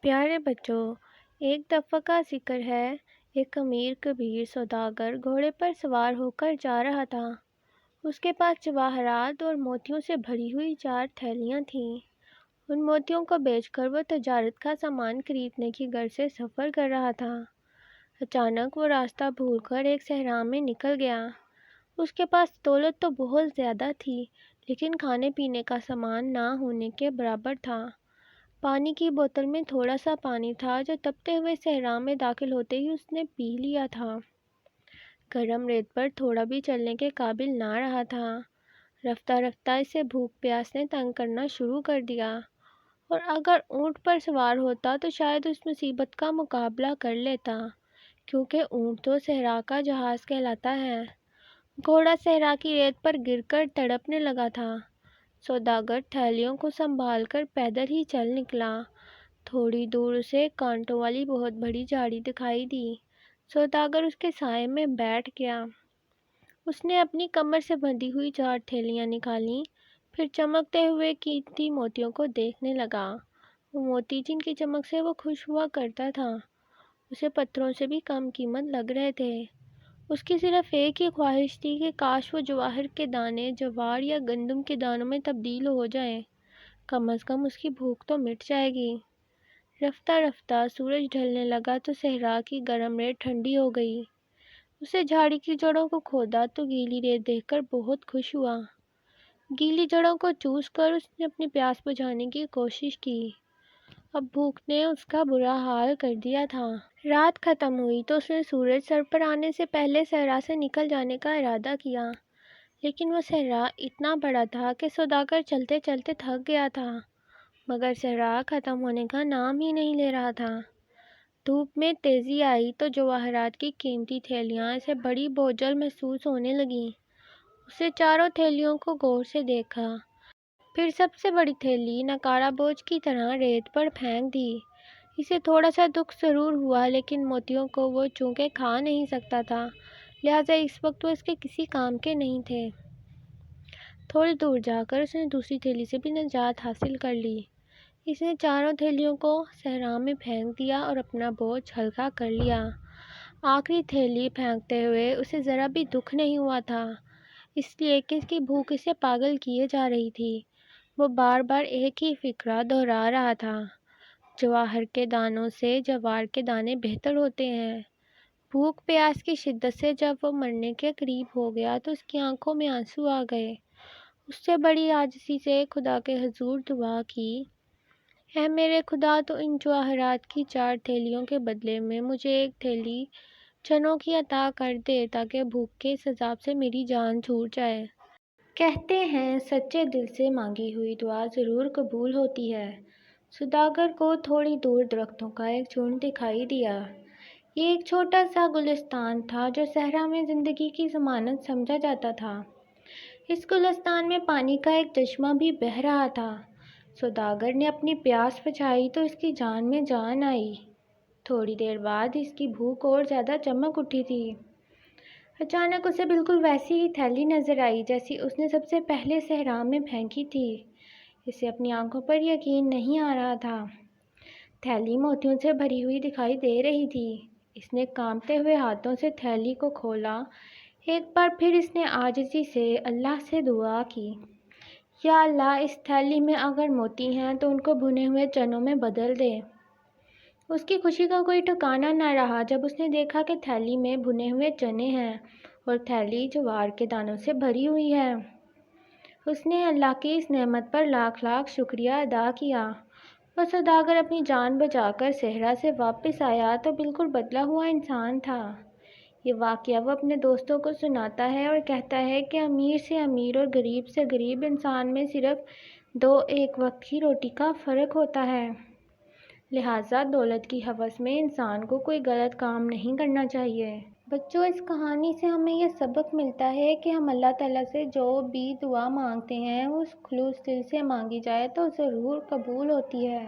پیارے بچوں، ایک دفعہ کا ذکر ہے۔ ایک امیر کبیر سوداگر گھوڑے پر سوار ہو کر جا رہا تھا۔ اس کے پاس جواہرات اور موتیوں سے بھری ہوئی 4 تھیلیاں تھیں۔ ان موتیوں کو بیچ کر وہ تجارت کا سامان خریدنے کی غرض سے سفر کر رہا تھا۔ اچانک وہ راستہ بھول کر ایک صحرا میں نکل گیا۔ اس کے پاس دولت تو بہت زیادہ تھی، لیکن کھانے پینے کا سامان نہ ہونے کے برابر تھا۔ پانی کی بوتل میں تھوڑا سا پانی تھا جو تپتے ہوئے صحرا میں داخل ہوتے ہی اس نے پی لیا تھا۔ گرم ریت پر تھوڑا بھی چلنے کے قابل نہ رہا تھا۔ رفتہ رفتہ اسے بھوک پیاس نے تنگ کرنا شروع کر دیا، اور اگر اونٹ پر سوار ہوتا تو شاید اس مصیبت کا مقابلہ کر لیتا، کیونکہ اونٹ تو صحرا کا جہاز کہلاتا ہے۔ گھوڑا صحرا کی ریت پر گر کر تڑپنے لگا تھا۔ سوداگر تھیلیوں کو سنبھال کر پیدل ہی چل نکلا۔ تھوڑی دور اسے کانٹوں والی بہت بڑی جھاڑی دکھائی دی۔ سوداگر اس کے سائے میں بیٹھ گیا۔ اس نے اپنی کمر سے بندھی ہوئی 4 تھیلیاں نکالیں، پھر چمکتے ہوئے قیمتی موتیوں کو دیکھنے لگا۔ وہ موتی جن کی چمک سے وہ خوش ہوا کرتا تھا، اسے پتھروں سے بھی کم قیمت لگ رہے تھے۔ اس کی صرف ایک ہی خواہش تھی کہ کاش وہ جواہر کے دانے جوار یا گندم کے دانوں میں تبدیل ہو جائیں، کم از کم اس کی بھوک تو مٹ جائے گی۔ رفتہ رفتہ سورج ڈھلنے لگا تو صحرا کی گرم ریت ٹھنڈی ہو گئی۔ اسے جھاڑی کی جڑوں کو کھودا تو گیلی ریت دیکھ کر بہت خوش ہوا۔ گیلی جڑوں کو چوس کر اس نے اپنی پیاس بجھانے کی کوشش کی۔ اب بھوک نے اس کا برا حال کر دیا تھا۔ رات ختم ہوئی تو اس نے سورج سر پر آنے سے پہلے صحرا سے نکل جانے کا ارادہ کیا، لیکن وہ صحرا اتنا بڑا تھا کہ سوداگر چلتے چلتے تھک گیا تھا، مگر صحرا ختم ہونے کا نام ہی نہیں لے رہا تھا۔ دھوپ میں تیزی آئی تو جواہرات کی قیمتی تھیلیاں اسے بڑی بوجھل محسوس ہونے لگیں۔ اسے چاروں تھیلیوں کو غور سے دیکھا، پھر سب سے بڑی تھیلی نکارہ بوجھ کی طرح ریت پر پھینک دی۔ اسے تھوڑا سا دکھ ضرور ہوا، لیکن موتیوں کو وہ چونکہ کھا نہیں سکتا تھا، لہٰذا اس وقت وہ اس کے کسی کام کے نہیں تھے۔ تھوڑی دور جا کر اس نے دوسری تھیلی سے بھی نجات حاصل کر لی۔ اس نے چاروں تھیلیوں کو صحرا میں پھینک دیا اور اپنا بوجھ ہلکا کر لیا۔ آخری تھیلی پھینکتے ہوئے اسے ذرا بھی دکھ نہیں ہوا تھا، اس لیے کہ اس کی بھوک اسے پاگل کیے جا رہی تھی۔ وہ بار بار ایک ہی فقرہ دہرا رہا تھا: جواہر کے دانوں سے جوار کے دانے بہتر ہوتے ہیں۔ بھوک پیاس کی شدت سے جب وہ مرنے کے قریب ہو گیا تو اس کی آنکھوں میں آنسو آ گئے۔ اس سے بڑی عاجزی سے خدا کے حضور دعا کی: اے میرے خدا، تو ان جواہرات کی 4 تھیلیوں کے بدلے میں مجھے 1 تھیلی چنوں کی عطا کر دے، تاکہ بھوک کے اس عذاب سے میری جان چھوٹ جائے۔ کہتے ہیں سچے دل سے مانگی ہوئی دعا ضرور قبول ہوتی ہے۔ سوداگر کو تھوڑی دور درختوں کا ایک جھنڈ دکھائی دیا۔ یہ ایک چھوٹا سا گلستان تھا جو صحرا میں زندگی کی ضمانت سمجھا جاتا تھا۔ اس گلستان میں پانی کا ایک چشمہ بھی بہہ رہا تھا۔ سوداگر نے اپنی پیاس بجھائی تو اس کی جان میں جان آئی۔ تھوڑی دیر بعد اس کی بھوک اور زیادہ چمک اٹھی تھی۔ اچانک اسے بالکل ویسی ہی تھیلی نظر آئی جیسی اس نے سب سے پہلے صحرا میں پھینکی تھی۔ اسے اپنی آنکھوں پر یقین نہیں آ رہا تھا۔ تھیلی موتیوں سے بھری ہوئی دکھائی دے رہی تھی۔ اس نے کانپتے ہوئے ہاتھوں سے تھیلی کو کھولا۔ ایک بار پھر اس نے عاجزی سے اللہ سے دعا کی: یا اللہ، اس تھیلی میں اگر موتی ہیں تو ان کو بھنے ہوئے چنوں میں بدل دے۔ اس کی خوشی کا کوئی ٹھکانہ نہ رہا جب اس نے دیکھا کہ تھیلی میں بھنے ہوئے چنے ہیں اور تھیلی جوار کے دانوں سے بھری ہوئی ہے۔ اس نے اللہ کی اس نعمت پر لاکھ لاکھ شکریہ ادا کیا، اور سوداگر اپنی جان بچا کر صحرا سے واپس آیا تو بالکل بدلا ہوا انسان تھا۔ یہ واقعہ وہ اپنے دوستوں کو سناتا ہے اور کہتا ہے کہ امیر سے امیر اور غریب سے غریب انسان میں صرف 2 ایک وقت کی روٹی کا فرق ہوتا ہے، لہٰذا دولت کی ہوس میں انسان کو کوئی غلط کام نہیں کرنا چاہیے۔ بچوں، اس کہانی سے ہمیں یہ سبق ملتا ہے کہ ہم اللہ تعالیٰ سے جو بھی دعا مانگتے ہیں اس خلوص دل سے مانگی جائے تو ضرور قبول ہوتی ہے۔